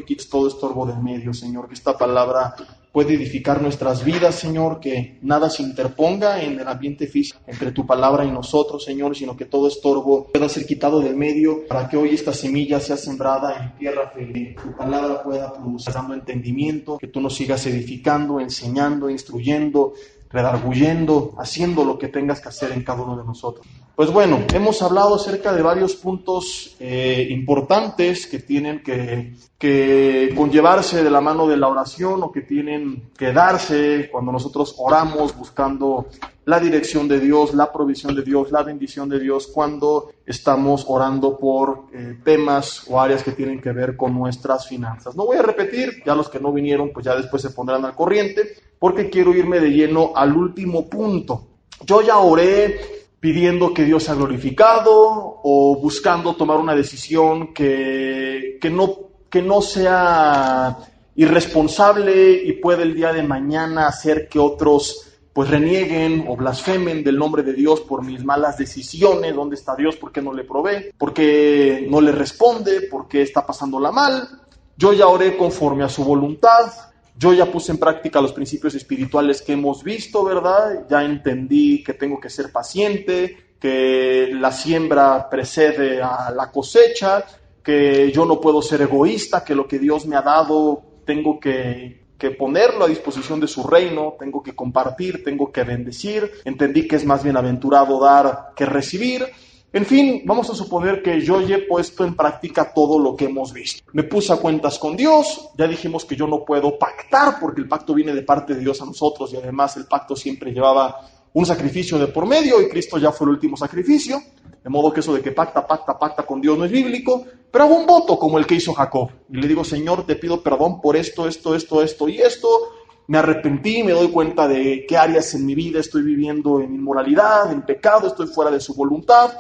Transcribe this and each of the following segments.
quites todo estorbo del medio, Señor, que esta palabra puede edificar nuestras vidas, Señor, que nada se interponga en el ambiente físico entre tu palabra y nosotros, Señor, sino que todo estorbo pueda ser quitado del medio para que hoy esta semilla sea sembrada en tierra fértil, tu palabra pueda producir dando entendimiento, que tú nos sigas edificando, enseñando, instruyendo, redarguyendo, haciendo lo que tengas que hacer en cada uno de nosotros. Pues bueno, hemos hablado acerca de varios puntos importantes que tienen que conllevarse de la mano de la oración o que tienen que darse cuando nosotros oramos buscando la dirección de Dios, la provisión de Dios, la bendición de Dios, cuando estamos orando por temas o áreas que tienen que ver con nuestras finanzas. No voy a repetir, ya los que no vinieron pues ya después se pondrán al corriente, porque quiero irme de lleno al último punto. Yo ya oré pidiendo que Dios sea glorificado o buscando tomar una decisión que no sea irresponsable y pueda el día de mañana hacer que otros pues renieguen o blasfemen del nombre de Dios por mis malas decisiones. ¿Dónde está Dios? ¿Por qué no le provee? ¿Por qué no le responde? ¿Por qué está pasándola mal? Yo ya oré conforme a su voluntad. Yo ya puse en práctica los principios espirituales que hemos visto, ¿verdad? Ya entendí que tengo que ser paciente, que la siembra precede a la cosecha, que yo no puedo ser egoísta, que lo que Dios me ha dado tengo que ponerlo a disposición de su reino, tengo que compartir, tengo que bendecir. Entendí que es más bienaventurado dar que recibir. En fin, vamos a suponer que yo ya he puesto en práctica todo lo que hemos visto. Me puse a cuentas con Dios, ya dijimos que yo no puedo pactar porque el pacto viene de parte de Dios a nosotros y además el pacto siempre llevaba un sacrificio de por medio y Cristo ya fue el último sacrificio, de modo que eso de que pacta con Dios no es bíblico, pero hago un voto como el que hizo Jacob y le digo: Señor, te pido perdón por esto y esto. Me arrepentí, me doy cuenta de qué áreas en mi vida estoy viviendo en inmoralidad, en pecado, estoy fuera de su voluntad.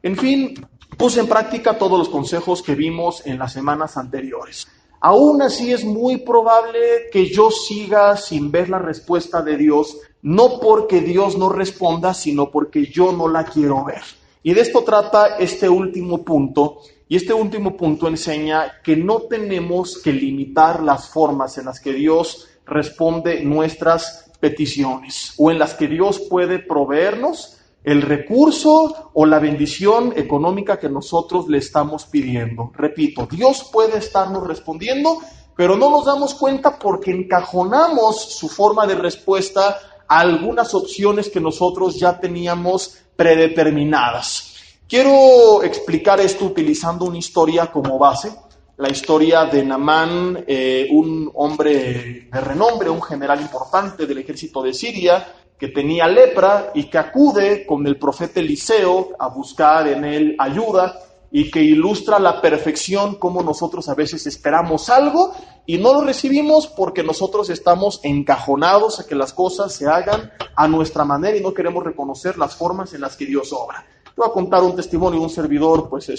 En fin, puse en práctica todos los consejos que vimos en las semanas anteriores. Aún así es muy probable que yo siga sin ver la respuesta de Dios, no porque Dios no responda, sino porque yo no la quiero ver. Y de esto trata este último punto, y este último punto enseña que no tenemos que limitar las formas en las que Dios responde nuestras peticiones o en las que Dios puede proveernos el recurso o la bendición económica que nosotros le estamos pidiendo. Repito, Dios puede estarnos respondiendo, pero no nos damos cuenta porque encajonamos su forma de respuesta a algunas opciones que nosotros ya teníamos predeterminadas. Quiero explicar esto utilizando una historia como base. La historia de Naamán, un hombre de renombre, un general importante del ejército de Siria, que tenía lepra y que acude con el profeta Eliseo a buscar en él ayuda y que ilustra a la perfección cómo nosotros a veces esperamos algo y no lo recibimos porque nosotros estamos encajonados a que las cosas se hagan a nuestra manera y no queremos reconocer las formas en las que Dios obra. Te voy a contar un testimonio de un servidor, pues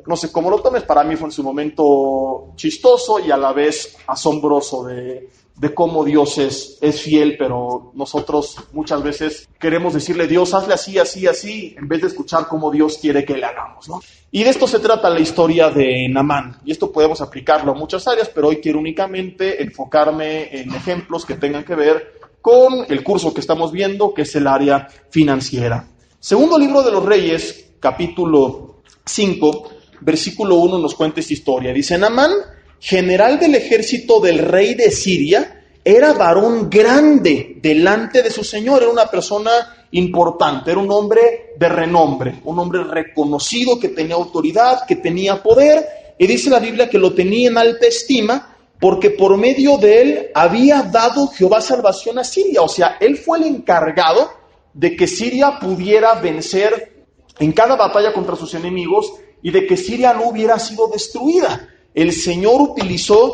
no sé cómo lo tomes, para mí fue en su momento chistoso y a la vez asombroso de cómo Dios es fiel, pero nosotros muchas veces queremos decirle: Dios, hazle así, así, así, en vez de escuchar cómo Dios quiere que le hagamos, ¿no? Y de esto se trata la historia de Naamán, y esto podemos aplicarlo a muchas áreas, pero hoy quiero únicamente enfocarme en ejemplos que tengan que ver con el curso que estamos viendo, que es el área financiera. Segundo libro de los Reyes, capítulo 5, versículo 1 nos cuenta esta historia. Dice: Naamán, general del ejército del rey de Siria, era varón grande delante de su señor, era una persona importante, era un hombre de renombre, un hombre reconocido que tenía autoridad, que tenía poder, y dice la Biblia que lo tenía en alta estima porque por medio de él había dado Jehová salvación a Siria. O sea, él fue el encargado de que Siria pudiera vencer en cada batalla contra sus enemigos y de que Siria no hubiera sido destruida. El Señor utilizó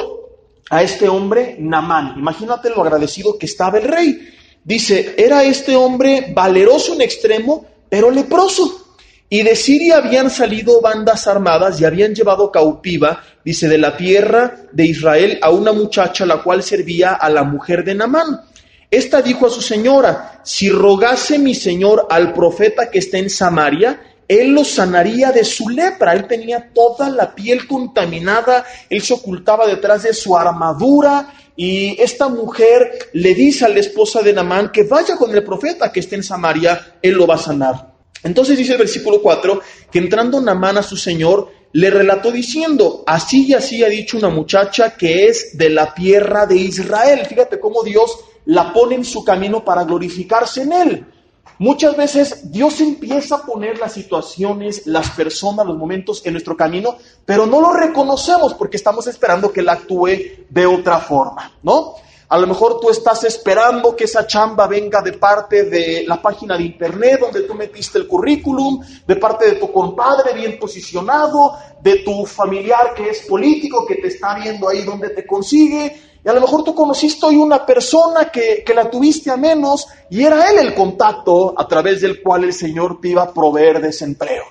a este hombre, Naamán. Imagínate lo agradecido que estaba el rey. Dice: era este hombre valeroso en extremo, pero leproso. Y de Siria habían salido bandas armadas y habían llevado cautiva, dice, de la tierra de Israel a una muchacha la cual servía a la mujer de Naamán. Esta dijo a su señora: si rogase mi señor al profeta que está en Samaria, Él lo sanaría de su lepra. Él tenía toda la piel contaminada, él se ocultaba detrás de su armadura, y esta mujer le dice a la esposa de Naamán que vaya con el profeta que esté en Samaria, él lo va a sanar. Entonces dice el versículo 4, que entrando Naamán a su señor, le relató diciendo, así y así ha dicho una muchacha que es de la tierra de Israel. Fíjate cómo Dios la pone en su camino para glorificarse en él. Muchas veces Dios empieza a poner las situaciones, las personas, los momentos en nuestro camino, pero no lo reconocemos porque estamos esperando que Él actúe de otra forma, ¿no? A lo mejor tú estás esperando que esa chamba venga de parte de la página de internet donde tú metiste el currículum, de parte de tu compadre bien posicionado, de tu familiar que es político, que te está viendo ahí donde te consigue. Y a lo mejor tú conociste hoy una persona que la tuviste a menos y era él el contacto a través del cual el Señor te iba a proveer desempleo.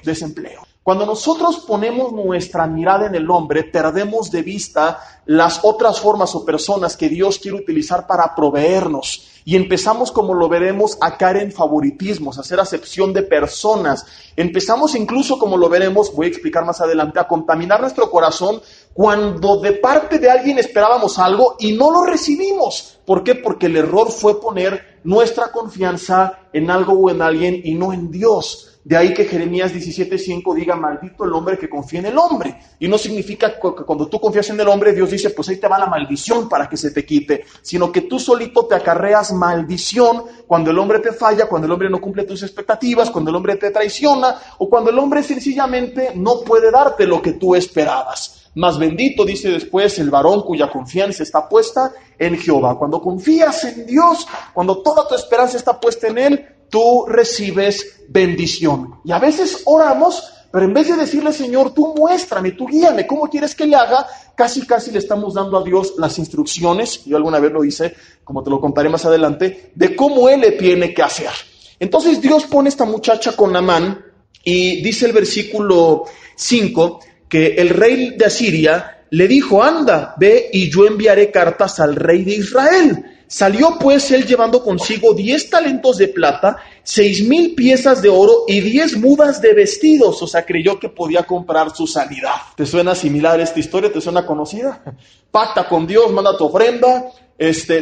Cuando nosotros ponemos nuestra mirada en el hombre, perdemos de vista las otras formas o personas que Dios quiere utilizar para proveernos. Y empezamos, como lo veremos, a caer en favoritismos, a hacer acepción de personas. Empezamos incluso, como lo veremos, voy a explicar más adelante, a contaminar nuestro corazón cuando de parte de alguien esperábamos algo y no lo recibimos. ¿Por qué? Porque el error fue poner nuestra confianza en algo o en alguien y no en Dios. De ahí que Jeremías 17:5 diga, maldito el hombre que confía en el hombre. Y no significa que cuando tú confías en el hombre, Dios dice, pues ahí te va la maldición para que se te quite. Sino que tú solito te acarreas maldición cuando el hombre te falla, cuando el hombre no cumple tus expectativas, cuando el hombre te traiciona, o cuando el hombre sencillamente no puede darte lo que tú esperabas. Más bendito, dice después, el varón cuya confianza está puesta en Jehová. Cuando confías en Dios, cuando toda tu esperanza está puesta en Él, tú recibes bendición. Y a veces oramos, pero en vez de decirle, Señor, tú muéstrame, tú guíame, ¿cómo quieres que le haga? Casi le estamos dando a Dios las instrucciones, yo alguna vez lo hice, como te lo contaré más adelante, de cómo Él le tiene que hacer. Entonces Dios pone a esta muchacha con Naamán, y dice el versículo 5, que el rey de Asiria le dijo, anda, ve y yo enviaré cartas al rey de Israel. Salió pues él llevando consigo 10 talentos de plata, 6,000 piezas de oro y 10 mudas de vestidos. O sea, creyó que podía comprar su sanidad. ¿Te suena similar esta historia? ¿Te suena conocida? Pacta con Dios, manda tu ofrenda,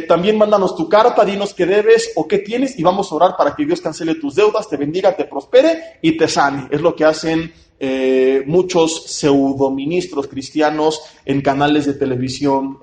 también mándanos tu carta, dinos qué debes o qué tienes y vamos a orar para que Dios cancele tus deudas, te bendiga, te prospere y te sane. Es lo que hacen muchos pseudoministros cristianos en canales de televisión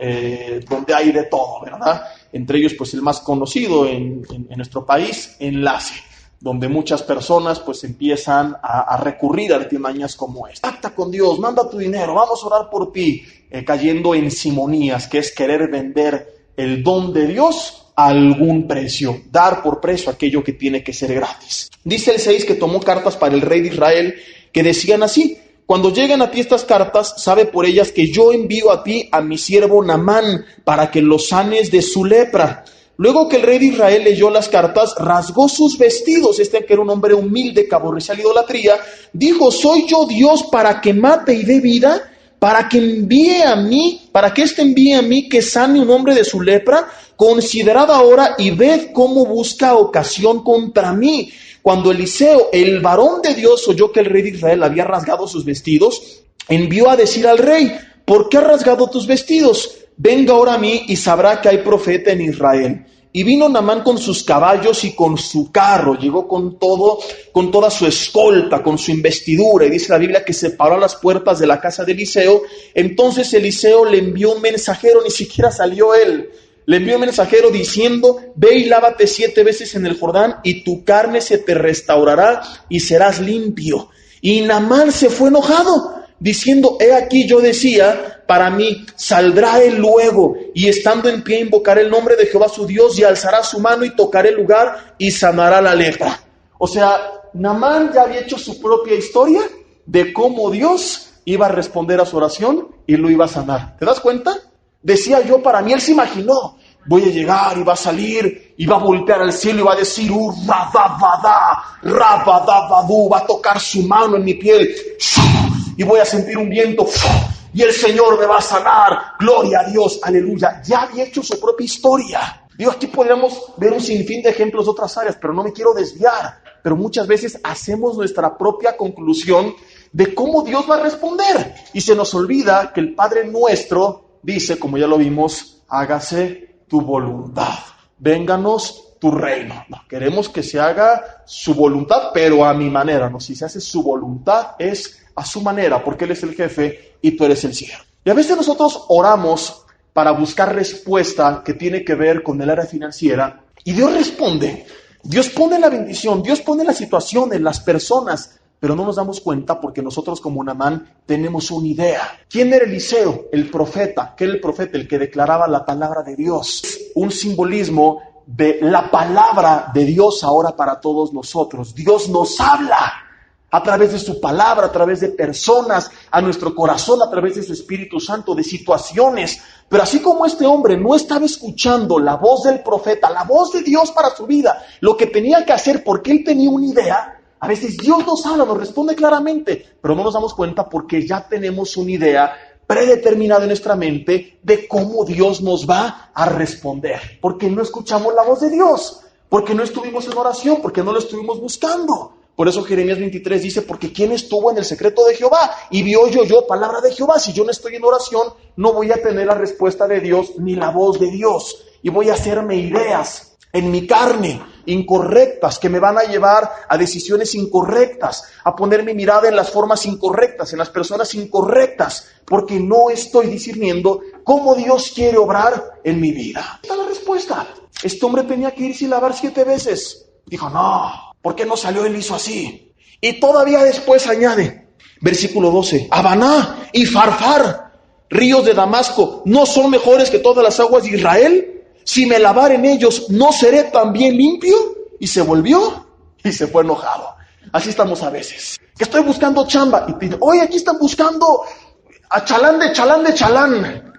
donde hay de todo, ¿verdad? Entre ellos, pues el más conocido en nuestro país, Enlace, donde muchas personas pues empiezan a recurrir a artimañas como esta. Pacta con Dios, manda tu dinero, vamos a orar por ti, cayendo en simonías, que es querer vender el don de Dios a algún precio, dar por precio aquello que tiene que ser gratis. Dice el 6 que tomó cartas para el rey de Israel que decían así, cuando lleguen a ti estas cartas, sabe por ellas que yo envío a ti a mi siervo Naamán para que lo sanes de su lepra. Luego que el rey de Israel leyó las cartas, rasgó sus vestidos. Que era un hombre humilde que aborrecía la idolatría, dijo, ¿soy yo Dios para que mate y dé vida? Para que envíe a mí, para que éste envíe a mí que sane un hombre de su lepra. Considerad ahora y ved cómo busca ocasión contra mí. Cuando Eliseo, el varón de Dios, oyó que el rey de Israel había rasgado sus vestidos, envió a decir al rey, ¿por qué has rasgado tus vestidos? Venga ahora a mí y sabrá que hay profeta en Israel. Y vino Naamán con sus caballos y con su carro, llegó con toda su escolta, con su investidura, y dice la Biblia que se paró a las puertas de la casa de Eliseo. Entonces Eliseo le envió un mensajero, ni siquiera salió él, le envió un mensajero diciendo, ve y lávate 7 veces en el Jordán, y tu carne se te restaurará y serás limpio. Y Naamán se fue enojado, diciendo, he aquí yo decía, para mí saldrá él luego, y estando en pie invocará el nombre de Jehová su Dios, y alzará su mano y tocará el lugar, y sanará la lepra. O sea, Naamán ya había hecho su propia historia de cómo Dios iba a responder a su oración y lo iba a sanar. ¿Te das cuenta? Decía yo, para mí él se imaginó, voy a llegar y va a salir y va a voltear al cielo y va a decir, rabadabadú, va a tocar su mano en mi piel y voy a sentir un viento y el Señor me va a sanar, gloria a Dios, aleluya. Ya había hecho su propia historia. Digo, aquí podríamos ver un sinfín de ejemplos de otras áreas, pero no me quiero desviar. Pero muchas veces hacemos nuestra propia conclusión de cómo Dios va a responder. Y se nos olvida que el Padre nuestro dice, como ya lo vimos, hágase tu voluntad, vénganos tu reino. No, queremos que se haga su voluntad, pero a mi manera. No, si se hace su voluntad es a su manera, porque Él es el jefe y tú eres el siervo. Y a veces nosotros oramos para buscar respuesta que tiene que ver con el área financiera, y Dios responde. Dios pone la bendición, Dios pone la situación en las personas, pero no nos damos cuenta porque nosotros como Naamán tenemos una idea. ¿Quién era Eliseo? El profeta. ¿Qué era el profeta? El que declaraba la palabra de Dios. Un simbolismo de la palabra de Dios ahora para todos nosotros. Dios nos habla a través de su palabra, a través de personas, a nuestro corazón, a través de su Espíritu Santo, de situaciones. Pero así como este hombre no estaba escuchando la voz del profeta, la voz de Dios para su vida, lo que tenía que hacer porque él tenía una idea, a veces Dios nos habla, nos responde claramente, pero no nos damos cuenta porque ya tenemos una idea predeterminada en nuestra mente de cómo Dios nos va a responder. Porque no escuchamos la voz de Dios, porque no estuvimos en oración, porque no lo estuvimos buscando. Por eso Jeremías 23 dice, porque ¿quién estuvo en el secreto de Jehová? Y vio yo palabra de Jehová. Si yo no estoy en oración, no voy a tener la respuesta de Dios ni la voz de Dios. Y voy a hacerme ideas en mi carne incorrectas que me van a llevar a decisiones incorrectas, a poner mi mirada en las formas incorrectas, en las personas incorrectas, porque no estoy discerniendo cómo Dios quiere obrar en mi vida. Esta es la respuesta. Este hombre tenía que irse y lavar 7 veces. Dijo, no. ¿Por qué no salió él hizo así? Y todavía después añade, versículo 12, Habaná y Farfar, ríos de Damasco, ¿no son mejores que todas las aguas de Israel? Si me lavar en ellos, ¿no seré también limpio? Y se volvió y se fue enojado. Así estamos a veces. Que estoy buscando chamba y pide, oye, aquí están buscando a chalán de chalán de chalán.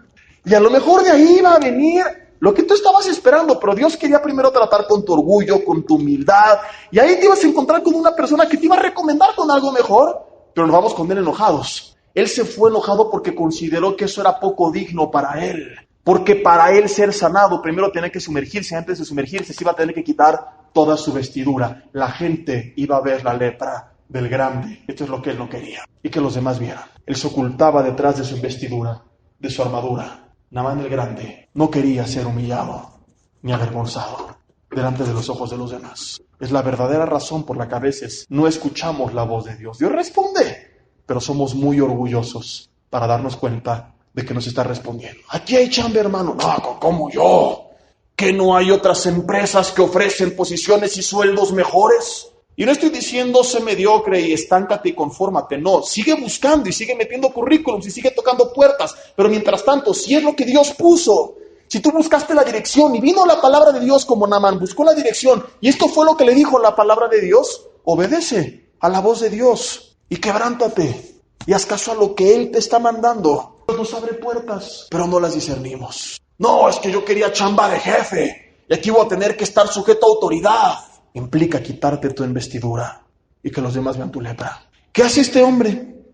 Y a lo mejor de ahí va a venir lo que tú estabas esperando, pero Dios quería primero tratar con tu orgullo, con tu humildad, y ahí te ibas a encontrar con una persona que te iba a recomendar con algo mejor, pero nos vamos con él enojados. Él se fue enojado porque consideró que eso era poco digno para él, porque para él ser sanado primero tenía que sumergirse, antes de sumergirse se iba a tener que quitar toda su vestidura. La gente iba a ver la lepra del grande, esto es lo que él no quería, y que los demás vieran. Él se ocultaba detrás de su vestidura, de su armadura. Naamán el grande no quería ser humillado ni avergonzado delante de los ojos de los demás. Es la verdadera razón por la que a veces no escuchamos la voz de Dios. Dios responde, pero somos muy orgullosos para darnos cuenta de que nos está respondiendo. Aquí hay chamba, hermano. No, ¿cómo yo? ¿Que no hay otras empresas que ofrecen posiciones y sueldos mejores? Y no estoy diciendo sé mediocre y estáncate y confórmate, no, sigue buscando y sigue metiendo currículums y sigue tocando puertas, pero mientras tanto, si es lo que Dios puso, si tú buscaste la dirección y vino la palabra de Dios como Naamán, buscó la dirección y esto fue lo que le dijo la palabra de Dios, obedece a la voz de Dios y quebrántate y haz caso a lo que Él te está mandando. Dios nos abre puertas, pero no las discernimos. No, es que yo quería chamba de jefe y aquí voy a tener que estar sujeto a autoridad. Implica quitarte tu investidura y que los demás vean tu lepra. ¿Qué hace este hombre?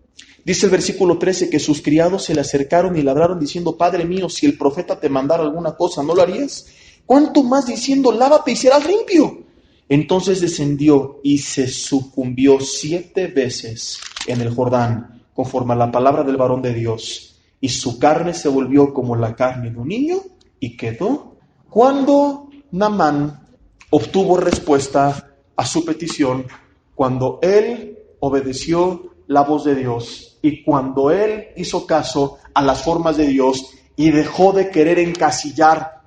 Dice el versículo 13 que sus criados se le acercaron y ladraron diciendo, Padre mío, si el profeta te mandara alguna cosa, ¿no lo harías? ¿Cuánto más diciendo, lávate y serás limpio? Entonces descendió y se sucumbió 7 veces en el Jordán, conforme a la palabra del varón de Dios, y su carne se volvió como la carne de un niño y quedó. Cuando Naamán obtuvo respuesta a su petición, cuando él obedeció la voz de Dios y cuando él hizo caso a las formas de Dios y dejó de querer encasillar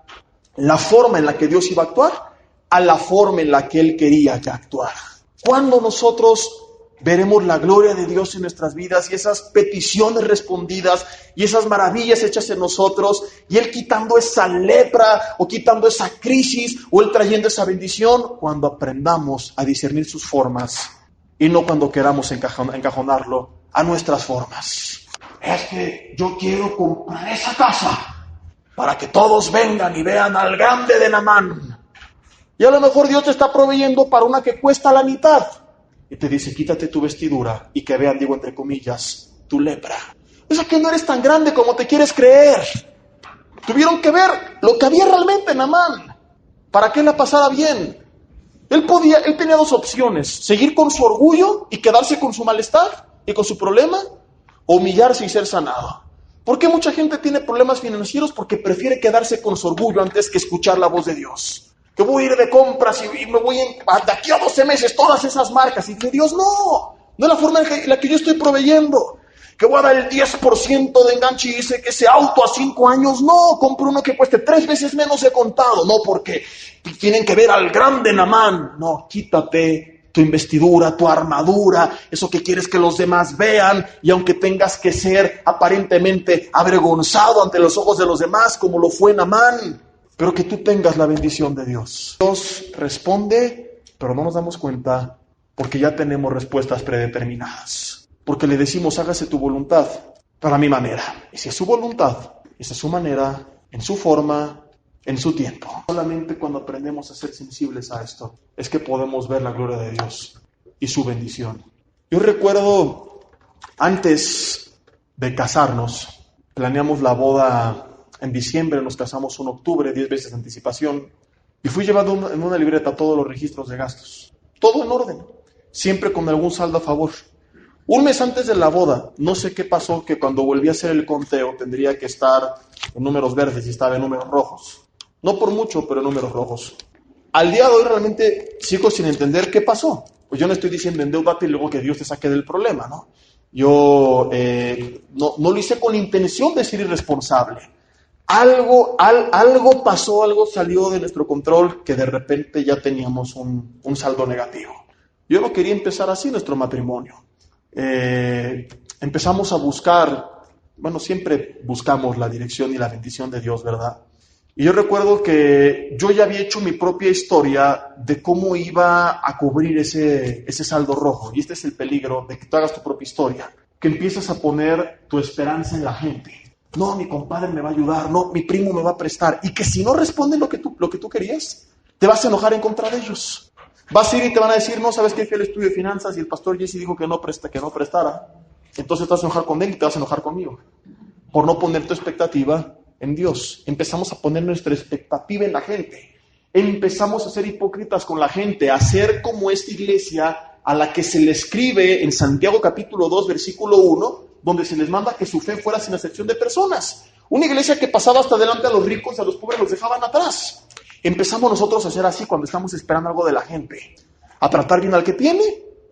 la forma en la que Dios iba a actuar a la forma en la que él quería que actuara. Cuando nosotros veremos la gloria de Dios en nuestras vidas y esas peticiones respondidas y esas maravillas hechas en nosotros y Él quitando esa lepra o quitando esa crisis o Él trayendo esa bendición, cuando aprendamos a discernir sus formas y no cuando queramos encajonarlo a nuestras formas. Es que yo quiero comprar esa casa para que todos vengan y vean al grande de Naamán. Y a lo mejor Dios te está proveyendo para una que cuesta la mitad. Y te dice, quítate tu vestidura y que vean, digo entre comillas, tu lepra. O sea que no eres tan grande como te quieres creer. Tuvieron que ver lo que había realmente en Naamán. para que él la pasara bien. Él tenía dos opciones: seguir con su orgullo y quedarse con su malestar y con su problema, o humillarse y ser sanado. ¿Por qué mucha gente tiene problemas financieros? Porque prefiere quedarse con su orgullo antes que escuchar la voz de Dios. Que voy a ir de compras y me voy de aquí a 12 meses todas esas marcas. Y dice Dios, no es la forma en la que yo estoy proveyendo. Que voy a dar el 10% de enganche y dice que ese auto a 5 años, no, compro uno que cueste 3 veces menos de contado. No, porque tienen que ver al grande Naamán. No, quítate tu investidura, tu armadura, eso que quieres que los demás vean, y aunque tengas que ser aparentemente avergonzado ante los ojos de los demás, como lo fue Naamán, pero que tú tengas la bendición de Dios. Dios responde, pero no nos damos cuenta porque ya tenemos respuestas predeterminadas. Porque le decimos, hágase tu voluntad, para mi manera. Y si es su voluntad, esa es su manera, en su forma, en su tiempo. Solamente cuando aprendemos a ser sensibles a esto, es que podemos ver la gloria de Dios y su bendición. Yo recuerdo, antes de casarnos, planeamos la boda en diciembre, nos casamos en octubre, 10 veces de anticipación, y fui llevando en una libreta todos los registros de gastos. Todo en orden, siempre con algún saldo a favor. Un mes antes de la boda, no sé qué pasó, que cuando volví a hacer el conteo tendría que estar en números verdes y estaba en números rojos. No por mucho, pero en números rojos. Al día de hoy realmente sigo sin entender qué pasó. Pues yo no estoy diciendo endeudate y luego que Dios te saque del problema, ¿no? Yo no lo hice con la intención de ser irresponsable. Algo pasó, algo salió de nuestro control que de repente ya teníamos un saldo negativo. Yo no quería empezar así nuestro matrimonio. Empezamos a buscar, siempre buscamos la dirección y la bendición de Dios, ¿verdad? Y yo recuerdo que yo ya había hecho mi propia historia de cómo iba a cubrir ese saldo rojo. Y este es el peligro de que tú hagas tu propia historia, que empiezas a poner tu esperanza en la gente. No, mi compadre me va a ayudar, no, mi primo me va a prestar. Y que si no responden lo que tú querías, te vas a enojar en contra de ellos. Vas a ir y te van a decir, no, ¿sabes qué? Fui al estudio de finanzas y el pastor Jesse dijo que no prestara. Entonces te vas a enojar con él y te vas a enojar conmigo. Por no poner tu expectativa en Dios. Empezamos a poner nuestra expectativa en la gente. Empezamos a ser hipócritas con la gente, a ser como esta iglesia a la que se le escribe en Santiago capítulo 2, versículo 1, donde se les manda que su fe fuera sin excepción de personas. Una iglesia que pasaba hasta delante a los ricos, a los pobres los dejaban atrás. Empezamos nosotros a hacer así cuando estamos esperando algo de la gente. A tratar bien al que tiene,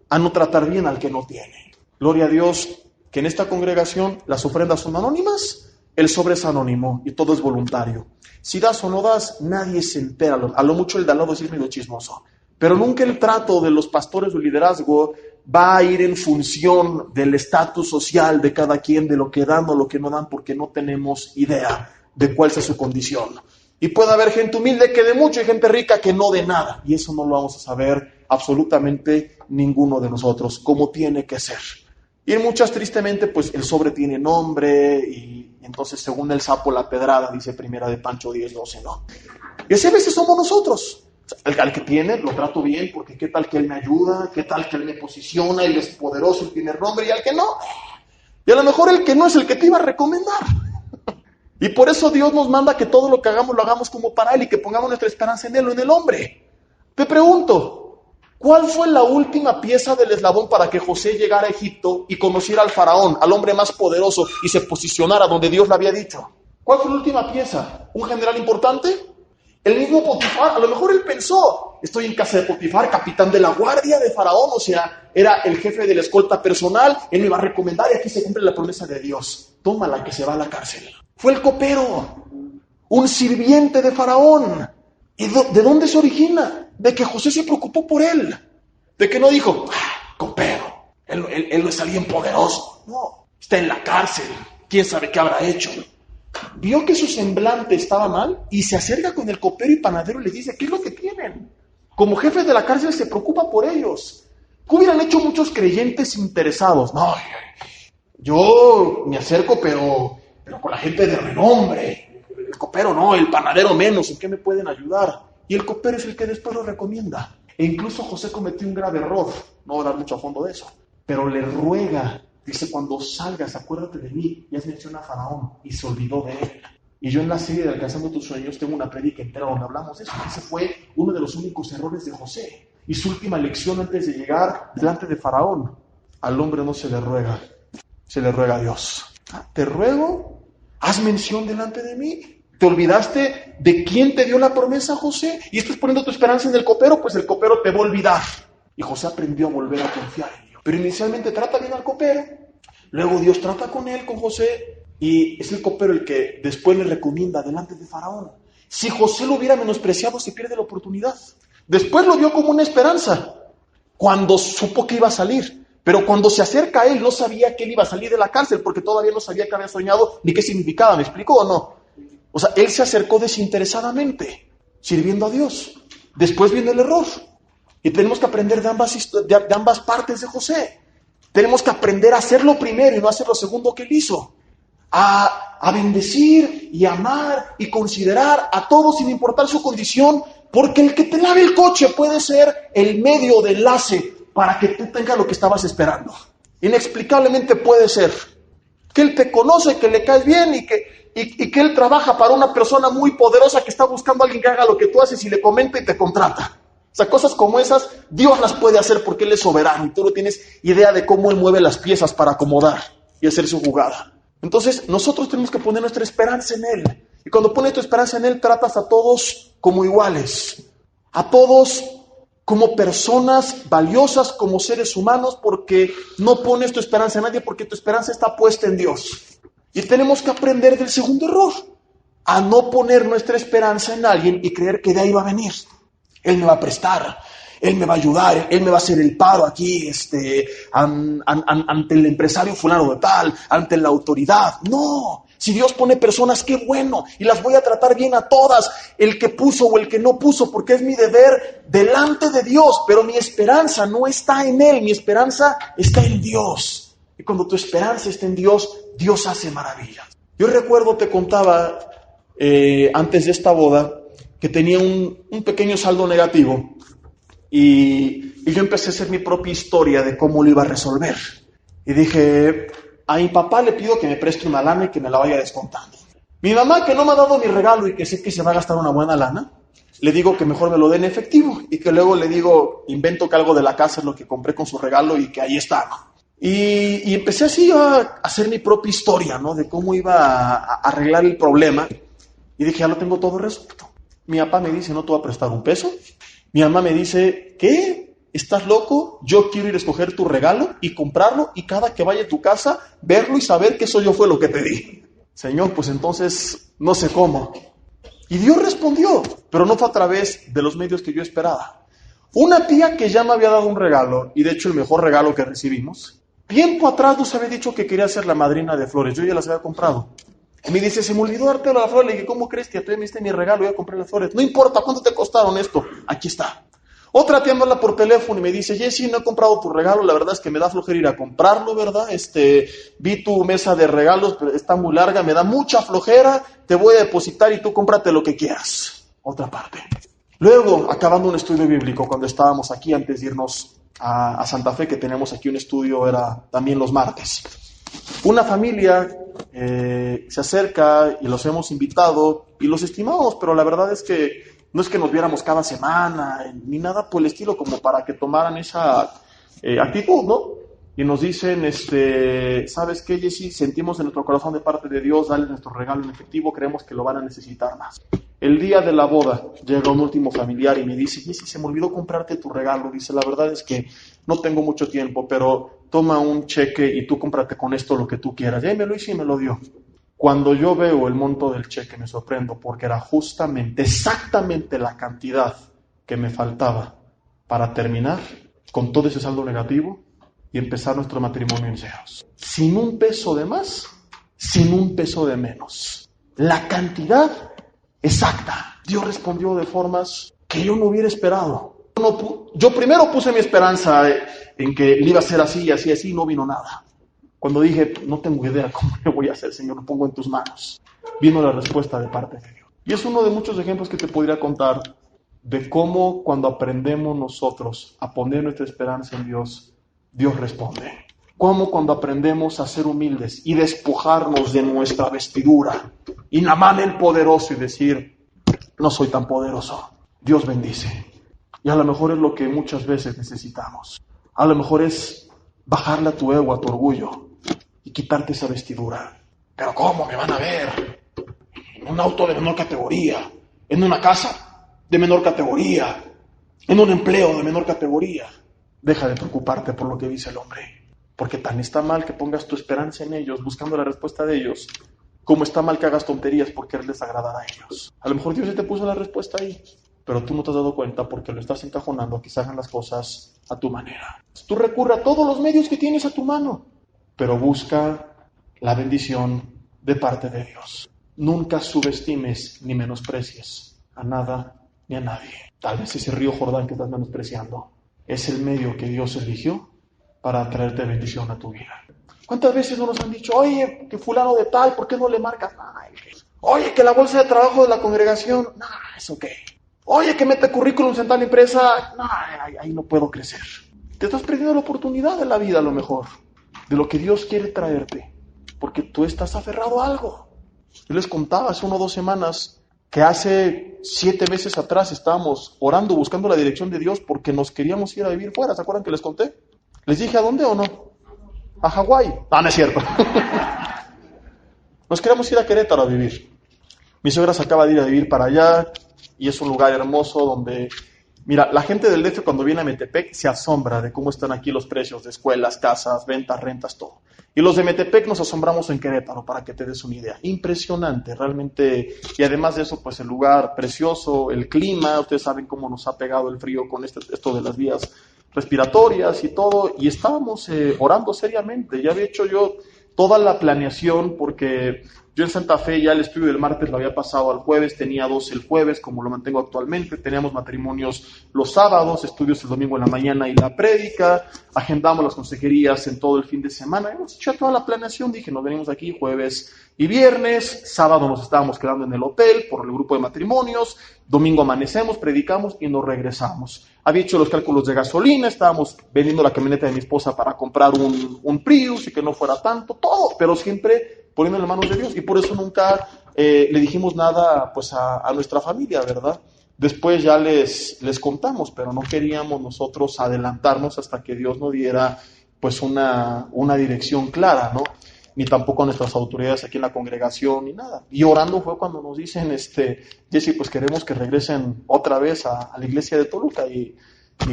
a no tratar bien al que no tiene. Gloria a Dios que en esta congregación las ofrendas son anónimas, el sobre es anónimo y todo es voluntario. Si das o no das, nadie se entera. A lo mucho el de al lado es medio chismoso. Pero nunca el trato de los pastores o liderazgo va a ir en función del estatus social de cada quien, de lo que dan o lo que no dan, porque no tenemos idea de cuál sea su condición. Y puede haber gente humilde que dé mucho y gente rica que no dé nada. Y eso no lo vamos a saber absolutamente ninguno de nosotros, como tiene que ser. Y en muchas, tristemente, pues el sobre tiene nombre y entonces según el sapo la pedrada, dice Primera de Pancho 10:12, ¿no? Y así a veces somos nosotros. Al que tiene, lo trato bien porque qué tal que él me ayuda, qué tal que él me posiciona, él es poderoso, él tiene nombre, y al que no. Y a lo mejor el que no es el que te iba a recomendar. Y por eso Dios nos manda que todo lo que hagamos, lo hagamos como para Él y que pongamos nuestra esperanza en Él o en el hombre. Te pregunto, ¿cuál fue la última pieza del eslabón para que José llegara a Egipto y conociera al faraón, al hombre más poderoso, y se posicionara donde Dios le había dicho? ¿Cuál fue la última pieza? ¿Un general importante? El mismo Potifar. A lo mejor él pensó, estoy en casa de Potifar, capitán de la guardia de faraón, o sea, era el jefe de la escolta personal, él me va a recomendar y aquí se cumple la promesa de Dios. Tómala que se va a la cárcel. Fue el copero, un sirviente de faraón. ¿Y de dónde se origina? De que José se preocupó por él. De que no dijo, copero, él no es alguien poderoso. No, está en la cárcel, quién sabe qué habrá hecho. Vio que su semblante estaba mal y se acerca con el copero y panadero y le dice, ¿qué es lo que tienen? Como jefe de la cárcel se preocupa por ellos. ¿Qué hubieran hecho muchos creyentes interesados? No, yo me acerco, pero con la gente de renombre. El copero no, el panadero menos, ¿en qué me pueden ayudar? Y el copero es el que después lo recomienda. E incluso José cometió un grave error, no voy a dar mucho a fondo de eso, pero le ruega, dice, cuando salgas, acuérdate de mí. Ya menciona a Faraón y se olvidó de él. Y yo en la serie de Alcanzando tus Sueños tengo una prédica entera donde hablamos de eso. Ese fue uno de los únicos errores de José. Y su última lección antes de llegar delante de Faraón. Al hombre no se le ruega, se le ruega a Dios. Te ruego, haz mención delante de mí. ¿Te olvidaste de quién te dio la promesa, José? Y estás poniendo tu esperanza en el copero, pues el copero te va a olvidar. Y José aprendió a volver a confiar en Dios. Pero inicialmente trata bien al copero. Luego Dios trata con él, con José. Y es el copero el que después le recomienda delante de Faraón. Si José lo hubiera menospreciado, se pierde la oportunidad. Después lo vio como una esperanza, cuando supo que iba a salir. Pero cuando se acerca a él, no sabía que él iba a salir de la cárcel, porque todavía no sabía qué había soñado, ni qué significaba. ¿Me explico o no? O sea, él se acercó desinteresadamente, sirviendo a Dios. Después viene el error. Y tenemos que aprender de ambas partes de José. Tenemos que aprender a hacerlo primero y no hacer lo segundo que él hizo. A bendecir y amar y considerar a todos sin importar su condición, porque el que te lave el coche puede ser el medio de enlace para que tú tengas lo que estabas esperando. Inexplicablemente puede ser que él te conoce, que le caes bien y que él trabaja para una persona muy poderosa que está buscando a alguien que haga lo que tú haces y le comenta y te contrata. O sea, cosas como esas, Dios las puede hacer porque Él es soberano y tú no tienes idea de cómo Él mueve las piezas para acomodar y hacer su jugada. Entonces, nosotros tenemos que poner nuestra esperanza en Él. Y cuando pones tu esperanza en Él, tratas a todos como iguales. A todos como personas valiosas, como seres humanos, porque no pones tu esperanza en nadie, porque tu esperanza está puesta en Dios. Y tenemos que aprender del segundo error, a no poner nuestra esperanza en alguien y creer que de ahí va a venir. Él me va a prestar, Él me va a ayudar, Él me va a hacer el paro aquí, ante el empresario fulano de tal, ante la autoridad. No, si Dios pone personas, qué bueno, y las voy a tratar bien a todas, el que puso o el que no puso, porque es mi deber delante de Dios, pero mi esperanza no está en Él, mi esperanza está en Dios. Y cuando tu esperanza está en Dios, Dios hace maravillas. Yo recuerdo, te contaba antes de esta boda, que tenía un pequeño saldo negativo y yo empecé a hacer mi propia historia de cómo lo iba a resolver. Y dije, a mi papá le pido que me preste una lana y que me la vaya descontando. Mi mamá, que no me ha dado mi regalo y que sé que se va a gastar una buena lana, le digo que mejor me lo dé en efectivo y que luego le digo, invento que algo de la casa es lo que compré con su regalo y que ahí está, ¿no? Y empecé así a hacer mi propia historia, ¿no? De cómo iba a arreglar el problema. Y dije, ya lo tengo todo resuelto. Mi papá me dice, no te voy a prestar un peso. Mi mamá me dice, ¿qué? ¿Estás loco? Yo quiero ir a escoger tu regalo y comprarlo y cada que vaya a tu casa, verlo y saber que eso yo fue lo que te di. Señor, pues entonces no sé cómo. Y Dios respondió, pero no fue a través de los medios que yo esperaba. Una tía que ya me había dado un regalo, y de hecho el mejor regalo que recibimos, tiempo atrás nos había dicho que quería ser la madrina de flores. Yo ya las había comprado. Y me dice, se me olvidó darte la flor. Le dije, ¿cómo crees que tú me diste mi regalo? Voy a comprar las flores. No importa, ¿cuánto te costaron esto? Aquí está. Otra tía me habla por teléfono y me dice, Jessy, no he comprado tu regalo. La verdad es que me da flojera ir a comprarlo, ¿verdad? Vi tu mesa de regalos, pero está muy larga, me da mucha flojera. Te voy a depositar y tú cómprate lo que quieras. Otra parte. Luego, acabando un estudio bíblico, cuando estábamos aquí antes de irnos a Santa Fe, que tenemos aquí un estudio, era también los martes. Una familia se acerca y los hemos invitado y los estimamos, pero la verdad es que no es que nos viéramos cada semana ni nada por el estilo como para que tomaran esa actitud, ¿no? Y nos dicen, ¿sabes qué, Jessy? Sentimos en nuestro corazón de parte de Dios, dale nuestro regalo en efectivo, creemos que lo van a necesitar más. El día de la boda llega un último familiar y me dice, Jessy, se me olvidó comprarte tu regalo. Dice, la verdad es que no tengo mucho tiempo, pero toma un cheque y tú cómprate con esto lo que tú quieras. Y ahí me lo hizo y me lo dio. Cuando yo veo el monto del cheque me sorprendo porque era justamente, exactamente la cantidad que me faltaba para terminar con todo ese saldo negativo y empezar nuestro matrimonio en ceros. Sin un peso de más, sin un peso de menos. La cantidad exacta. Dios respondió de formas que yo no hubiera esperado. Yo primero puse mi esperanza en que le iba a ser así, así, así, y no vino nada. Cuando dije, no tengo idea cómo le voy a hacer, Señor, lo pongo en tus manos, vino la respuesta de parte de Dios. Y es uno de muchos ejemplos que te podría contar de cómo cuando aprendemos nosotros a poner nuestra esperanza en Dios, Dios responde. Como cuando aprendemos a ser humildes y despojarnos de nuestra vestidura y Namán el poderoso y decir, no soy tan poderoso, Dios bendice. Y a lo mejor es lo que muchas veces necesitamos. A lo mejor es bajarle a tu ego, a tu orgullo y quitarte esa vestidura. Pero ¿cómo me van a ver? En un auto de menor categoría, en una casa de menor categoría, en un empleo de menor categoría. Deja de preocuparte por lo que dice el hombre. Porque tan está mal que pongas tu esperanza en ellos, buscando la respuesta de ellos, como está mal que hagas tonterías por quererles agradar a ellos. A lo mejor Dios ya te puso la respuesta ahí, pero tú no te has dado cuenta porque lo estás encajonando a que se hagan las cosas a tu manera. Tú recurre a todos los medios que tienes a tu mano, pero busca la bendición de parte de Dios. Nunca subestimes ni menosprecies a nada ni a nadie. Tal vez ese río Jordán que estás menospreciando es el medio que Dios eligió para traerte bendición a tu vida. ¿Cuántas veces no nos han dicho, oye, que fulano de tal, ¿por qué no le marcas? Oye, que la bolsa de trabajo de la congregación, ¿eso qué? Oye, que mete currículum en tal empresa, ahí no puedo crecer. Te estás perdiendo la oportunidad de la vida a lo mejor, de lo que Dios quiere traerte, porque tú estás aferrado a algo. Yo les contaba hace 1 o 2 semanas que hace 7 meses atrás estábamos orando, buscando la dirección de Dios porque nos queríamos ir a vivir fuera. ¿Se acuerdan que les conté? ¿Les dije a dónde o no? A Hawái. No es cierto. Nos queremos ir a Querétaro a vivir. Mi suegra se acaba de ir a vivir para allá y es un lugar hermoso donde, mira, la gente del DF cuando viene a Metepec se asombra de cómo están aquí los precios de escuelas, casas, ventas, rentas, todo. Y los de Metepec nos asombramos en Querétaro, para que te des una idea. Impresionante, realmente. Y además de eso, pues el lugar precioso, el clima, ustedes saben cómo nos ha pegado el frío con esto de las vías respiratorias y todo. Y estábamos orando seriamente. Ya había hecho yo toda la planeación porque yo en Santa Fe ya el estudio del martes lo había pasado al jueves, tenía 2 el jueves, como lo mantengo actualmente, teníamos matrimonios los sábados, estudios el domingo en la mañana y la prédica, agendamos las consejerías en todo el fin de semana, hemos hecho toda la planeación, dije, nos venimos aquí jueves y viernes, sábado nos estábamos quedando en el hotel por el grupo de matrimonios, domingo amanecemos, predicamos y nos regresamos. Había hecho los cálculos de gasolina, estábamos vendiendo la camioneta de mi esposa para comprar un Prius y que no fuera tanto, todo, pero siempre poniendo en las manos de Dios, y por eso nunca le dijimos nada pues a nuestra familia, ¿verdad? Después ya les contamos, pero no queríamos nosotros adelantarnos hasta que Dios nos diera pues una dirección clara, ¿no? Ni tampoco a nuestras autoridades aquí en la congregación, ni nada. Y orando fue cuando nos dicen, Jesse, pues queremos que regresen otra vez a la iglesia de Toluca, y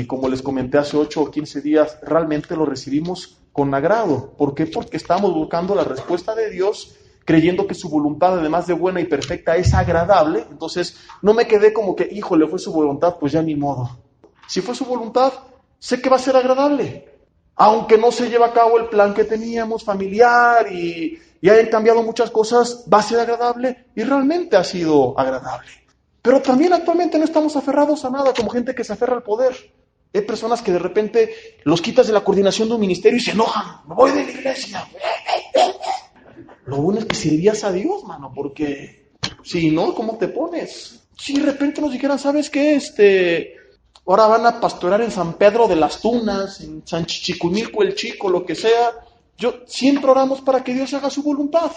como les comenté hace 8 o 15 días, realmente lo recibimos con agrado. ¿Por qué? Porque estamos buscando la respuesta de Dios, creyendo que su voluntad, además de buena y perfecta, es agradable. Entonces, no me quedé como que, híjole, fue su voluntad, pues ya ni modo. Si fue su voluntad, sé que va a ser agradable. Aunque no se lleva a cabo el plan que teníamos familiar y hayan cambiado muchas cosas, va a ser agradable, y realmente ha sido agradable. Pero también actualmente no estamos aferrados a nada, como gente que se aferra al poder. Hay personas que de repente los quitas de la coordinación de un ministerio y se enojan. Me voy de la iglesia. Lo bueno es que sirvías a Dios, mano, porque si no, ¿cómo te pones? Si de repente nos dijeran, ¿sabes qué? Ahora van a pastorear en San Pedro de las Tunas, en San Chichicumilco el Chico, lo que sea. Yo siempre oramos para que Dios haga su voluntad.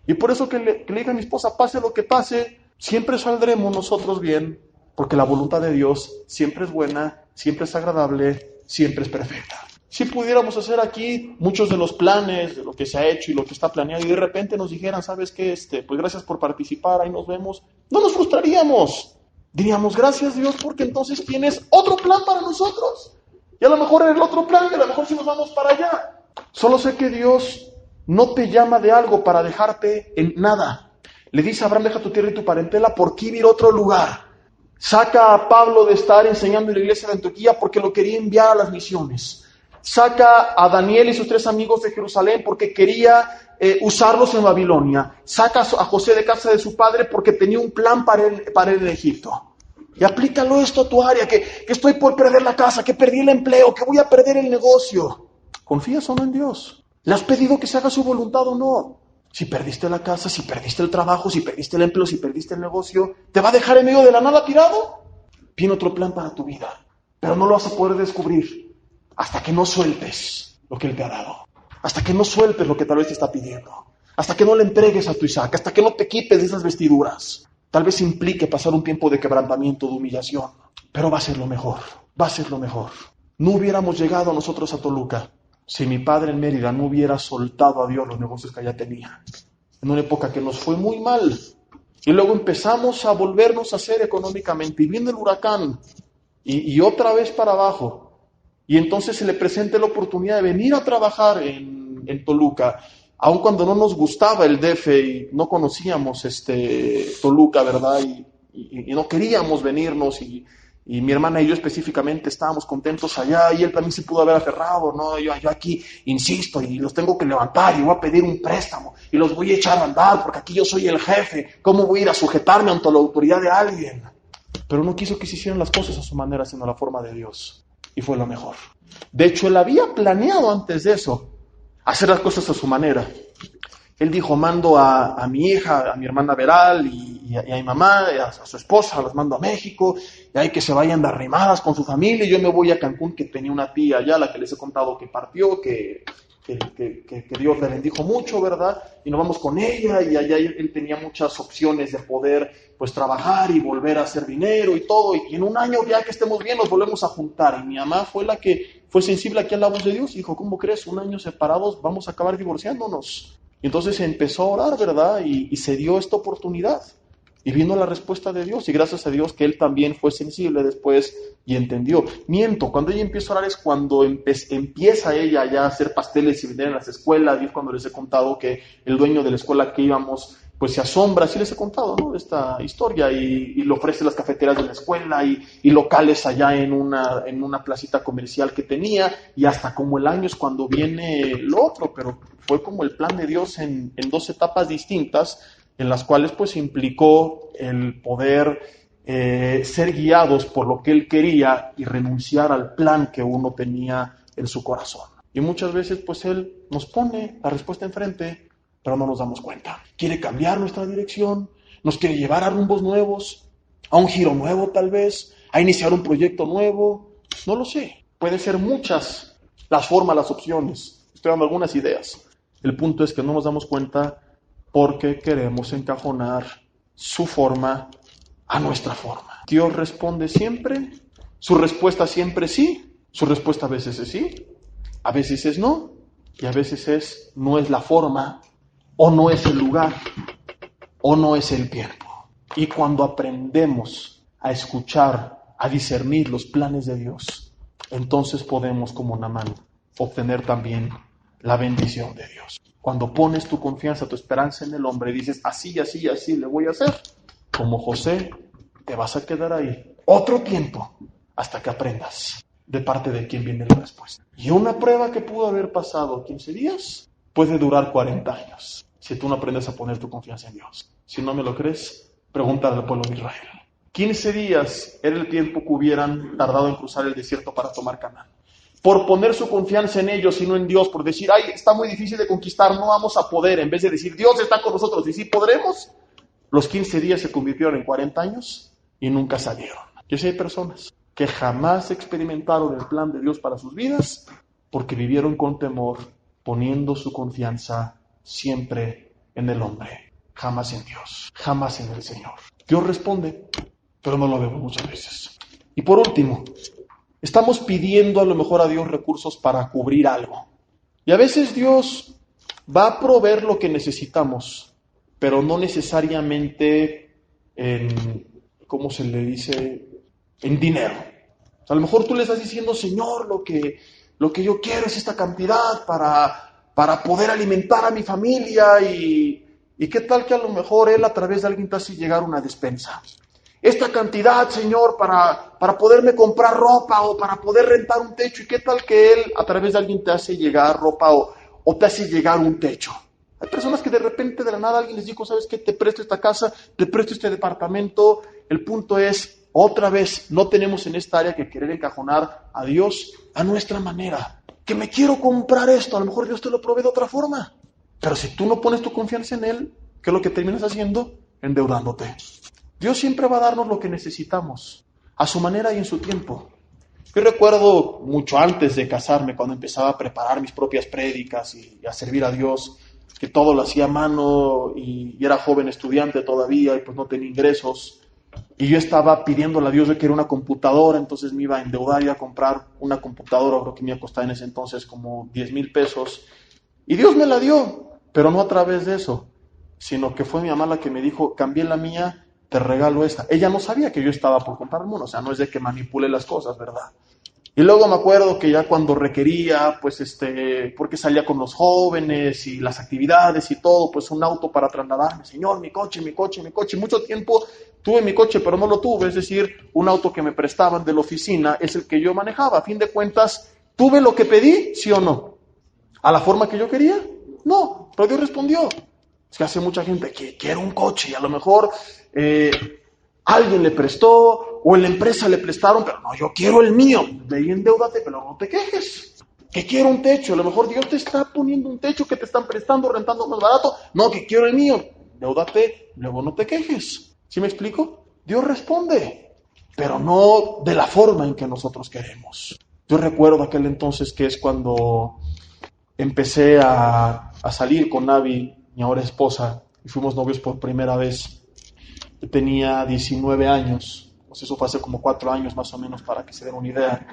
Y por eso que le diga a mi esposa, pase lo que pase, siempre saldremos nosotros bien, porque la voluntad de Dios siempre es buena, siempre es agradable, siempre es perfecta. Si pudiéramos hacer aquí muchos de los planes, de lo que se ha hecho y lo que está planeado, y de repente nos dijeran, ¿sabes qué? Pues gracias por participar, ahí nos vemos, no nos frustraríamos. Diríamos, gracias Dios, porque entonces tienes otro plan para nosotros. Y a lo mejor en el otro plan, y a lo mejor si nos vamos para allá. Solo sé que Dios no te llama de algo para dejarte en nada. Le dice a Abraham, deja tu tierra y tu parentela, ¿por qué ir a otro lugar? Saca a Pablo de estar enseñando en la iglesia de Antioquía porque lo quería enviar a las misiones. Saca a Daniel y sus 3 amigos de Jerusalén porque quería usarlos en Babilonia. Saca a José de casa de su padre porque tenía un plan para él en Egipto. Y aplícalo esto a tu área, que estoy por perder la casa, que perdí el empleo, que voy a perder el negocio. ¿Confías o no en Dios? ¿Le has pedido que se haga su voluntad o no? Si perdiste la casa, si perdiste el trabajo, si perdiste el empleo, si perdiste el negocio, ¿te va a dejar en medio de la nada tirado? Tiene otro plan para tu vida, pero no lo vas a poder descubrir hasta que no sueltes lo que Él te ha dado. hasta que no sueltes lo que tal vez te está pidiendo, hasta que no le entregues a tu Isaac, hasta que no te quites de esas vestiduras. Tal vez implique pasar un tiempo de quebrantamiento, de humillación, pero va a ser lo mejor, va a ser lo mejor. No hubiéramos llegado nosotros a Toluca si mi padre en Mérida no hubiera soltado a Dios los negocios que ya tenía, en una época que nos fue muy mal. Y luego empezamos a volvernos a hacer económicamente, y viene el huracán, y otra vez para abajo. Y entonces se le presenta la oportunidad de venir a trabajar en Toluca, aun cuando no nos gustaba el DF y no conocíamos Toluca, ¿verdad? Y no queríamos venirnos, y mi hermana y yo específicamente estábamos contentos allá, y él también se pudo haber aferrado, ¿no? Yo aquí insisto, y los tengo que levantar, y voy a pedir un préstamo, y los voy a echar a andar, porque aquí yo soy el jefe, ¿cómo voy a ir a sujetarme ante la autoridad de alguien? Pero no quiso que se hicieran las cosas a su manera, sino a la forma de Dios, y fue lo mejor. De hecho, él había planeado antes de eso hacer las cosas a su manera. Él dijo, mando a mi hija, a mi hermana Veral y a mi mamá, a su esposa, las mando a México, y hay que se vayan de arrimadas con su familia, y yo me voy a Cancún, que tenía una tía allá, la que les he contado que partió, que Dios le bendijo mucho, ¿verdad? Y nos vamos con ella, y allá él tenía muchas opciones de poder, pues, trabajar y volver a hacer dinero y todo, y en un año ya que estemos bien nos volvemos a juntar. Y mi mamá fue la que fue sensible aquí a la voz de Dios y dijo, ¿cómo crees? Un año separados vamos a acabar divorciándonos. Y entonces empezó a orar, ¿verdad? Y se dio esta oportunidad. Y vino la respuesta de Dios, y gracias a Dios que él también fue sensible después y entendió. Miento, cuando ella empieza a orar es cuando empieza ella ya a hacer pasteles y vender en las escuelas, y es cuando les he contado que el dueño de la escuela que íbamos, pues se asombra, sí les he contado, ¿no? Esta historia, y le ofrece las cafeteras de la escuela y locales allá en una placita comercial que tenía, y hasta como el año es cuando viene lo otro, pero fue como el plan de Dios en dos etapas distintas, en las cuales pues implicó el poder ser guiados por lo que él quería y renunciar al plan que uno tenía en su corazón. Y muchas veces pues él nos pone la respuesta enfrente, pero no nos damos cuenta. Quiere cambiar nuestra dirección, nos quiere llevar a rumbos nuevos, a un giro nuevo tal vez, a iniciar un proyecto nuevo, no lo sé. Pueden ser muchas las formas, las opciones. Estoy dando algunas ideas. El punto es que no nos damos cuenta porque queremos encajonar su forma a nuestra forma. Dios responde siempre, su respuesta siempre sí, su respuesta a veces es sí, a veces es no, y a veces no es la forma, o no es el lugar, o no es el tiempo. Y cuando aprendemos a escuchar, a discernir los planes de Dios, entonces podemos, como Naamán, obtener también la bendición de Dios. Cuando pones tu confianza, tu esperanza en el hombre y dices, así, así, así le voy a hacer, como José, te vas a quedar ahí otro tiempo hasta que aprendas de parte de quién viene la respuesta. Y una prueba que pudo haber pasado 15 días puede durar 40 años si tú no aprendes a poner tu confianza en Dios. Si no me lo crees, pregúntale al pueblo de Israel. 15 días era el tiempo que hubieran tardado en cruzar el desierto para tomar Canaán. Por poner su confianza en ellos y no en Dios, por decir, ay, está muy difícil de conquistar, no vamos a poder, en vez de decir, Dios está con nosotros, y sí podremos, los 15 días se convirtieron en 40 años y nunca salieron. Yo sé, hay personas que jamás experimentaron el plan de Dios para sus vidas porque vivieron con temor, poniendo su confianza siempre en el hombre, jamás en Dios, jamás en el Señor. Dios responde, pero no lo vemos muchas veces. Y por último, estamos pidiendo a lo mejor a Dios recursos para cubrir algo. Y a veces Dios va a proveer lo que necesitamos, pero no necesariamente en, ¿cómo se le dice? En dinero. O sea, a lo mejor tú le estás diciendo, Señor, lo que yo quiero es esta cantidad para poder alimentar a mi familia, y qué tal que a lo mejor Él a través de alguien te hace llegar una despensa. Esta cantidad, Señor, para poderme comprar ropa o para poder rentar un techo. ¿Y qué tal que Él a través de alguien te hace llegar ropa o te hace llegar un techo? Hay personas que de repente de la nada alguien les dijo, ¿sabes qué? Te presto esta casa, te presto este departamento. El punto es, otra vez, no tenemos en esta área que querer encajonar a Dios a nuestra manera. Que me quiero comprar esto, a lo mejor Dios te lo provee de otra forma. Pero si tú no pones tu confianza en Él, ¿qué es lo que terminas haciendo? Endeudándote. Dios siempre va a darnos lo que necesitamos, a su manera y en su tiempo. Yo recuerdo mucho antes de casarme, cuando empezaba a preparar mis propias prédicas y a servir a Dios, que todo lo hacía a mano y era joven estudiante todavía y pues no tenía ingresos. Y yo estaba pidiéndole a Dios de que era una computadora, entonces me iba a endeudar y a comprar una computadora, creo que me iba a costar en ese entonces como 10,000 pesos. Y Dios me la dio, pero no a través de eso, sino que fue mi mamá la que me dijo, cambié la mía, te regalo esta. Ella no sabía que yo estaba por comprarme una, o sea, no es de que manipule las cosas, ¿verdad? Y luego me acuerdo que ya cuando requería, pues porque salía con los jóvenes y las actividades y todo, pues un auto para trasladarme. Señor, mi coche. Mucho tiempo tuve mi coche, pero no lo tuve. Es decir, un auto que me prestaban de la oficina es el que yo manejaba. A fin de cuentas, ¿tuve lo que pedí? ¿Sí o no? ¿A la forma que yo quería? No, pero Dios respondió. Es que hace mucha gente que quiere un coche y a lo mejor alguien le prestó o en la empresa le prestaron, pero no, yo quiero el mío. De ahí endeúdate, pero no te quejes. Que quiero un techo, a lo mejor Dios te está poniendo un techo que te están prestando, rentando más barato. No, que quiero el mío. Endeúdate, luego no te quejes. ¿Sí me explico? Dios responde, pero no de la forma en que nosotros queremos. Yo recuerdo aquel entonces que es cuando empecé a salir con Navi, mi ahora esposa, y fuimos novios por primera vez. Yo tenía 19 años, pues eso fue hace como 4 años más o menos, para que se den una idea.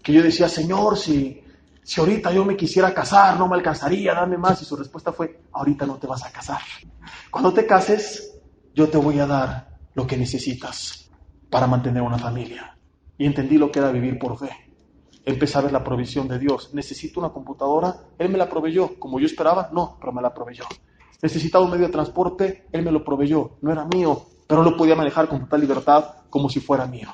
Que yo decía, Señor, si ahorita yo me quisiera casar, no me alcanzaría, dame más. Y su respuesta fue, ahorita no te vas a casar. Cuando te cases, yo te voy a dar lo que necesitas para mantener una familia. Y entendí lo que era vivir por fe. Empecé a ver la provisión de Dios. ¿Necesito una computadora? Él me la proveyó. ¿Como yo esperaba? No, pero me la proveyó. ¿Necesitaba un medio de transporte? Él me lo proveyó. No era mío, pero lo podía manejar con total libertad como si fuera mío.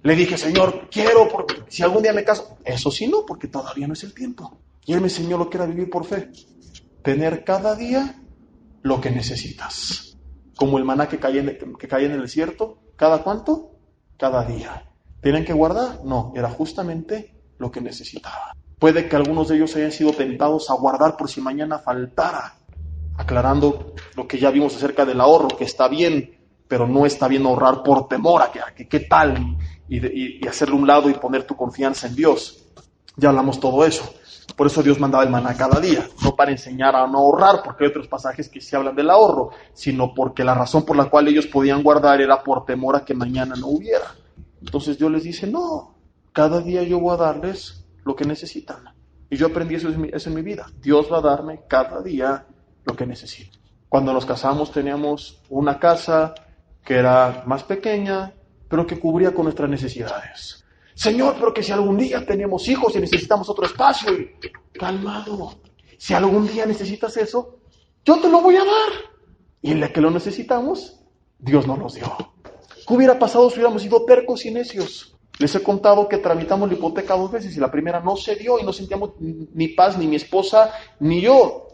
Le dije, Señor, quiero, porque si algún día me caso. Eso sí no, porque todavía no es el tiempo. Y Él me enseñó lo que era vivir por fe. Tener cada día lo que necesitas. Como el maná que caía en el desierto. ¿Cada cuánto? Cada día. ¿Tienen que guardar? No, era justamente lo que necesitaba. Puede que algunos de ellos hayan sido tentados a guardar por si mañana faltara, aclarando lo que ya vimos acerca del ahorro, que está bien, pero no está bien ahorrar por temor a que qué tal, y hacerle un lado y poner tu confianza en Dios. Ya hablamos todo eso. Por eso Dios mandaba el maná cada día, no para enseñar a no ahorrar, porque hay otros pasajes que sí hablan del ahorro, sino porque la razón por la cual ellos podían guardar era por temor a que mañana no hubiera. Entonces Dios les dice, no, cada día yo voy a darles lo que necesitan. Y yo aprendí eso en mi vida. Dios va a darme cada día lo que necesito. Cuando nos casamos teníamos una casa que era más pequeña, pero que cubría con nuestras necesidades. Señor, pero que si algún día tenemos hijos y necesitamos otro espacio, calmado. Si algún día necesitas eso, yo te lo voy a dar. Y en la que lo necesitamos, Dios nos los dio. ¿Qué hubiera pasado si hubiéramos sido tercos y necios? Les he contado que tramitamos la hipoteca 2 veces y la primera no se dio y no sentíamos ni paz, ni mi esposa, ni yo.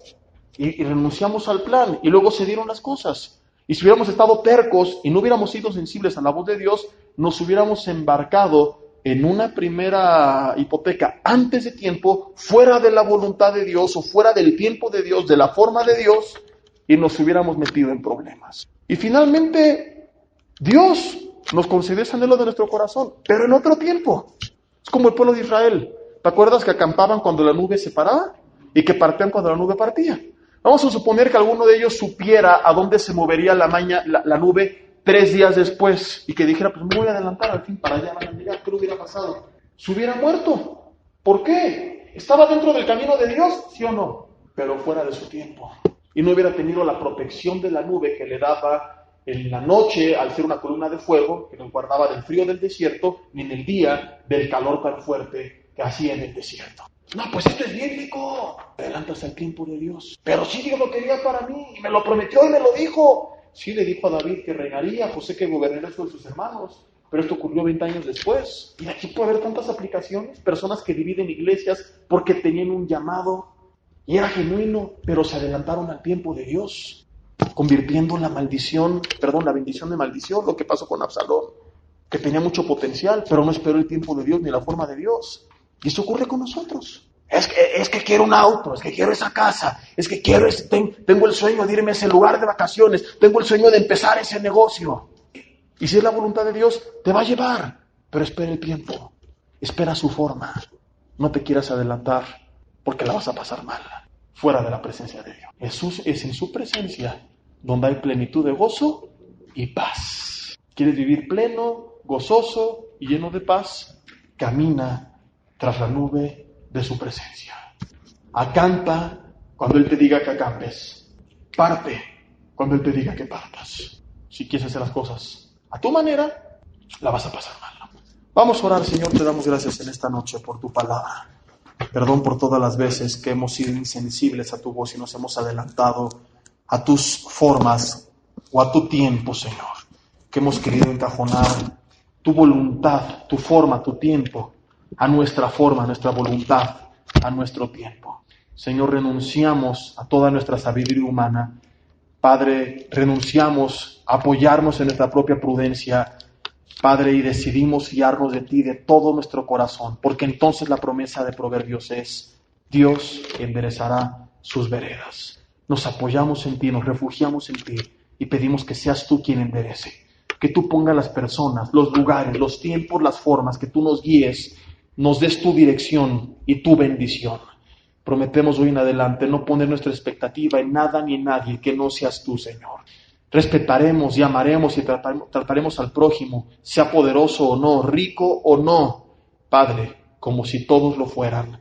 Y renunciamos al plan y luego se dieron las cosas. Y si hubiéramos estado tercos y no hubiéramos sido sensibles a la voz de Dios, nos hubiéramos embarcado en una primera hipoteca antes de tiempo, fuera de la voluntad de Dios o fuera del tiempo de Dios, de la forma de Dios, y nos hubiéramos metido en problemas. Y finalmente, Dios nos concedió ese anhelo de nuestro corazón, pero en otro tiempo. Es como el pueblo de Israel. ¿Te acuerdas que acampaban cuando la nube se paraba y que partían cuando la nube partía? Vamos a suponer que alguno de ellos supiera a dónde se movería la nube 3 días después y que dijera, pues me voy a adelantar al fin para allá, van a mirar, ¿qué hubiera pasado? Se hubiera muerto. ¿Por qué? ¿Estaba dentro del camino de Dios? ¿Sí o no? Pero fuera de su tiempo. Y no hubiera tenido la protección de la nube que le daba en la noche, al ser una columna de fuego, que nos guardaba del frío del desierto, ni en el día del calor tan fuerte que hacía en el desierto. No, pues esto es bíblico. Adelantas al tiempo de Dios. Pero sí Dios lo quería para mí, y me lo prometió y me lo dijo. Sí le dijo a David que reinaría, a José que gobernaría sobre sus hermanos. Pero esto ocurrió 20 años después. Y aquí puede haber tantas aplicaciones. Personas que dividen iglesias porque tenían un llamado y era genuino, pero se adelantaron al tiempo de Dios, convirtiendo la bendición de maldición, lo que pasó con Absalón, que tenía mucho potencial, pero no esperó el tiempo de Dios ni la forma de Dios. Y eso ocurre con nosotros. Es que quiero un auto, es que quiero esa casa, es que tengo el sueño de irme a ese lugar de vacaciones, tengo el sueño de empezar ese negocio. Y si es la voluntad de Dios, te va a llevar, pero espera el tiempo. Espera su forma. No te quieras adelantar porque la vas a pasar mal, fuera de la presencia de Dios. Jesús es en su presencia donde hay plenitud de gozo y paz. ¿Quieres vivir pleno, gozoso y lleno de paz? Camina tras la nube de su presencia. Acampa cuando Él te diga que acampes. Parte cuando Él te diga que partas. Si quieres hacer las cosas a tu manera, la vas a pasar mal. Vamos a orar, Señor, te damos gracias en esta noche por tu palabra. Perdón por todas las veces que hemos sido insensibles a tu voz y nos hemos adelantado a tus formas o a tu tiempo, Señor. Que hemos querido encajonar tu voluntad, tu forma, tu tiempo, a nuestra forma, a nuestra voluntad, a nuestro tiempo. Señor, renunciamos a toda nuestra sabiduría humana. Padre, renunciamos a apoyarnos en nuestra propia prudencia, Padre, y decidimos fiarnos de ti de todo nuestro corazón, porque entonces la promesa de Proverbios es: Dios enderezará sus veredas. Nos apoyamos en ti, nos refugiamos en ti y pedimos que seas tú quien enderece, que tú pongas las personas, los lugares, los tiempos, las formas, que tú nos guíes, nos des tu dirección y tu bendición. Prometemos hoy en adelante no poner nuestra expectativa en nada ni en nadie que no seas tú, Señor. Respetaremos y amaremos y trataremos al prójimo, sea poderoso o no, rico o no, Padre, como si todos lo fueran,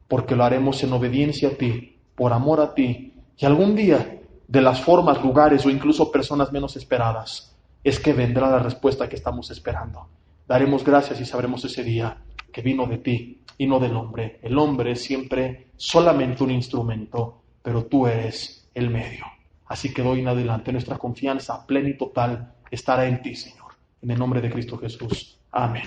porque lo haremos en obediencia a ti, por amor a ti, y algún día, de las formas, lugares o incluso personas menos esperadas, es que vendrá la respuesta que estamos esperando. Daremos gracias y sabremos ese día que vino de ti y no del hombre. El hombre es siempre solamente un instrumento, pero tú eres el medio. Así que de hoy en adelante nuestra confianza plena y total estará en ti, Señor. En el nombre de Cristo Jesús. Amén.